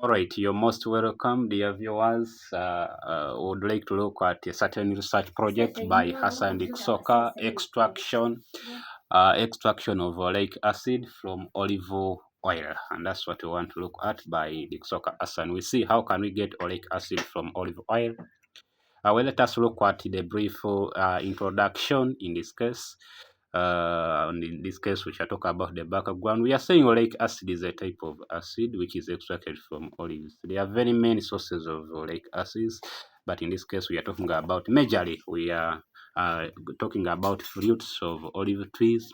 All right, you're most welcome, dear viewers. Would like to look at a certain research project by Hassan Diksoka, extraction of oleic acid from olive oil, and that's what we want to look at by Diksoka Hassan. We see how can we get oleic acid from olive oil. Well, let us look at the brief introduction in this case. And in this case, we shall talk about the background. We are saying oleic acid is a type of acid which is extracted from olives. There are very many sources of oleic acids, but in this case, we are talking about majorly we are talking about fruits of olive trees,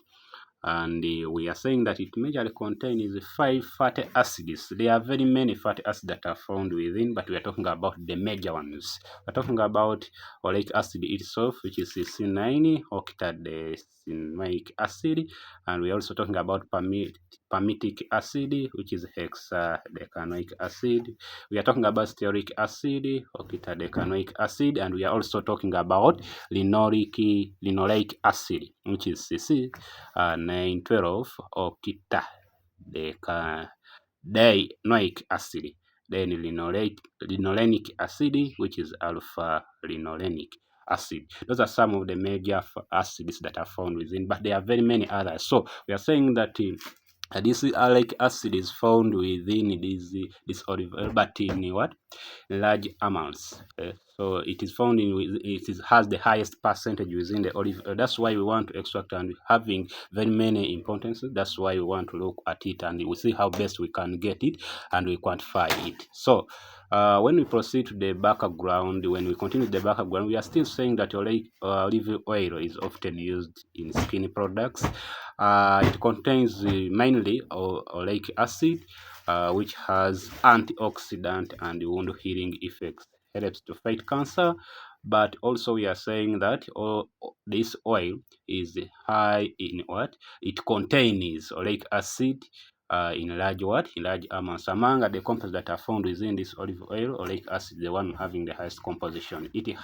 and we are saying that it majorly contains 5 fatty acids. There are very many fatty acids that are found within, but we are talking about the major ones. We're talking about oleic acid itself, which is C9 octadecanoic acid, and we're also talking about palmitic acid, which is hexadecanoic acid. We are talking about stearic acid, octadecanoic acid, and we are also talking about linoleic acid, which is CC 912 octadecanoic acid. Then linolenic acid, which is alpha linolenic acid. Those are some of the major acids that are found within, but there are very many others. So we are saying that this oleic acid is found within this olive oil, but in what? Large amounts. So it is found in has the highest percentage within the olive oil. That's why we want to extract, and having very many importances. That's why we want to look at it, and we see how best we can get it and we quantify it. So when we proceed to the background, when we continue the background, we are still saying that olive oil is often used in skin products. It contains mainly oleic acid, which has antioxidant and wound healing effects, helps to fight cancer. But also we are saying that this oil is high in what? It contains oleic acid in large amounts. Among the compounds that are found within this olive oil, oleic acid is the one having the highest composition. It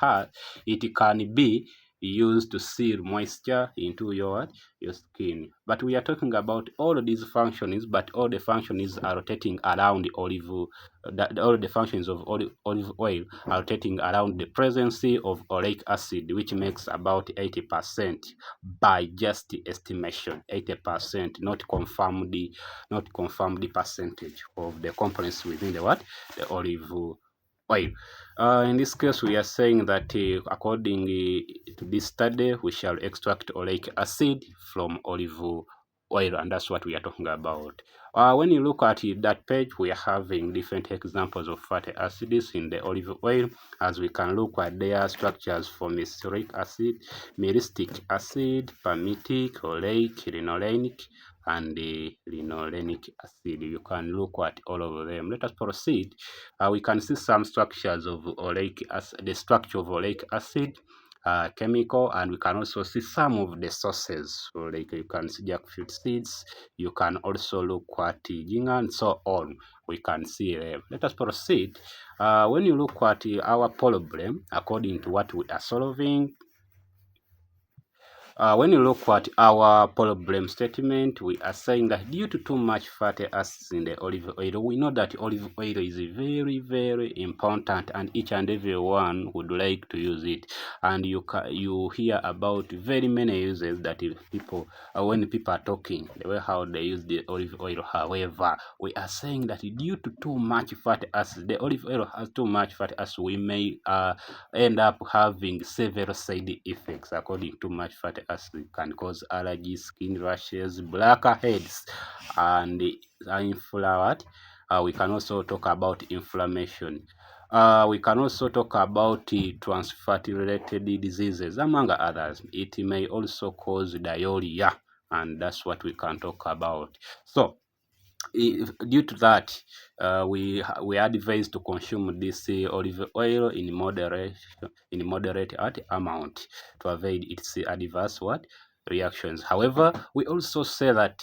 can be used to seal moisture into your skin. But we are talking about all of these functions, but all the functions are rotating around the all the functions of olive oil are rotating around the presence of oleic acid, which makes about 80% by just estimation. 80%, not confirmed the percentage of the components within the olive oil. In this case, we are saying that according to this study, we shall extract oleic acid from olive oil, and that's what we are talking about. When you look at that page, we are having different examples of fatty acids in the olive oil, as we can look at their structures for stearic acid, myristic acid, palmitic, oleic, linolenic, and the linolenic acid. You can look at all of them. Let us proceed. We can see some structures of oleic acid, the structure of oleic acid, chemical, and we can also see some of the sources. So like you can see jackfruit seeds, you can also look at ginger and so on. We can see them. Let us proceed. When you look at our problem, according to what we are solving, when you look at our problem statement, we are saying that due to too much fatty acids in the olive oil, we know that olive oil is very, very important, and each and every one would like to use it. And you hear about very many uses that if people, when people are talking, the way how they use the olive oil. However, we are saying that due to too much fatty acids, the olive oil has too much fatty acids, we may end up having several side effects. According to much fatty acid can cause allergies, skin rashes, blackheads, and inflamed. We can also talk about inflammation. We can also talk about trans-fatty related diseases, among others. It may also cause diarrhea, and that's what we can talk about. So due to that, we advise to consume this olive oil in moderate amount to avoid its adverse reactions. However, we also say that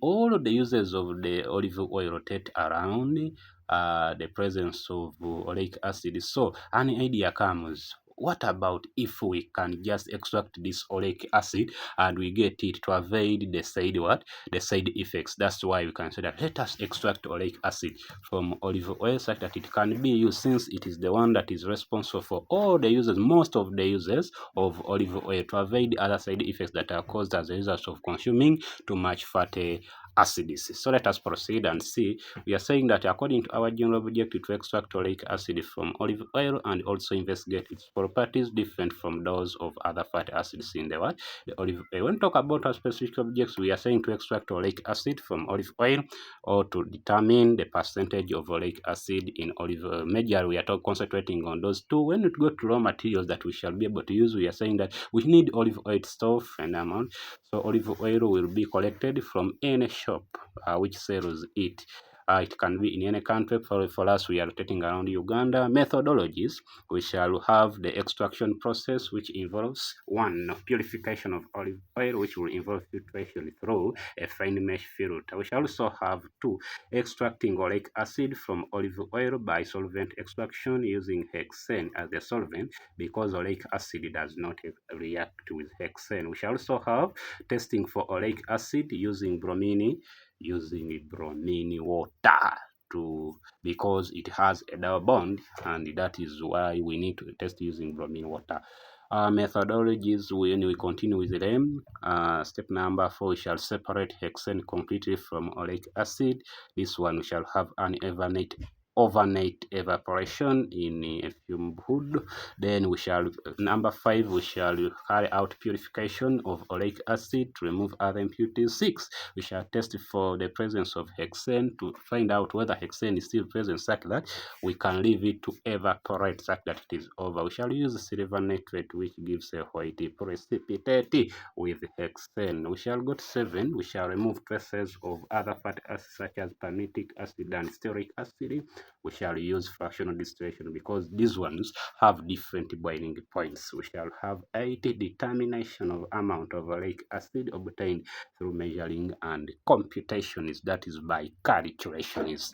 all the uses of the olive oil rotate around the presence of oleic acid. So an idea comes, what about if we can just extract this oleic acid and we get it to avoid the side the side effects? That's why we can say that let us extract oleic acid from olive oil such that it can be used, since it is the one that is responsible for all the uses, most of the uses of olive oil, to avoid other side effects that are caused as a result of consuming too much fatty acids. So let us proceed and see. We are saying that according to our general objective to extract oleic acid from olive oil and also investigate its properties different from those of other fatty acids in the world, the olive oil. When we talk about our specific objects, we are saying to extract oleic acid from olive oil or to determine the percentage of oleic acid in olive oil. Majorly, we are concentrating on those two. When we go to raw materials that we shall be able to use, we are saying that we need olive oil itself and amount. So olive oil will be collected from any shop which sells it. It can be in any country. For us, we are rotating around Uganda. Methodologies, we shall have the extraction process, which involves one, purification of olive oil, which will involve filtration through a fine mesh filter. We shall also have two, extracting oleic acid from olive oil by solvent extraction using hexane as a solvent, because oleic acid does not react with hexane. We shall also have testing for oleic acid using bromine water because it has a double bond, and that is why we need to test using bromine water. Methodologies, when we continue with them, step number 4, we shall separate hexane completely from oleic acid. This one we shall have an overnight evaporation in a fume hood. Then we shall, number 5, we shall carry out purification of oleic acid to remove other impurities. 6, we shall test for the presence of hexane to find out whether hexane is still present, such that we can leave it to evaporate, such that it is over. We shall use silver nitrate, which gives a white precipitate with hexane. We shall go to 7, we shall remove traces of other fatty acids such as palmitic acid and stearic acid. We shall use fractional distillation because these ones have different boiling points. We shall have 8, determination of amount of oleic acid obtained through measuring and computations, that is by calculations.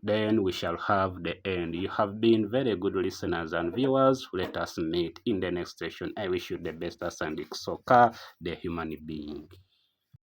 Then we shall have the end. You have been very good listeners and viewers. Let us meet in the next session. I wish you the best, and Soka, the human being.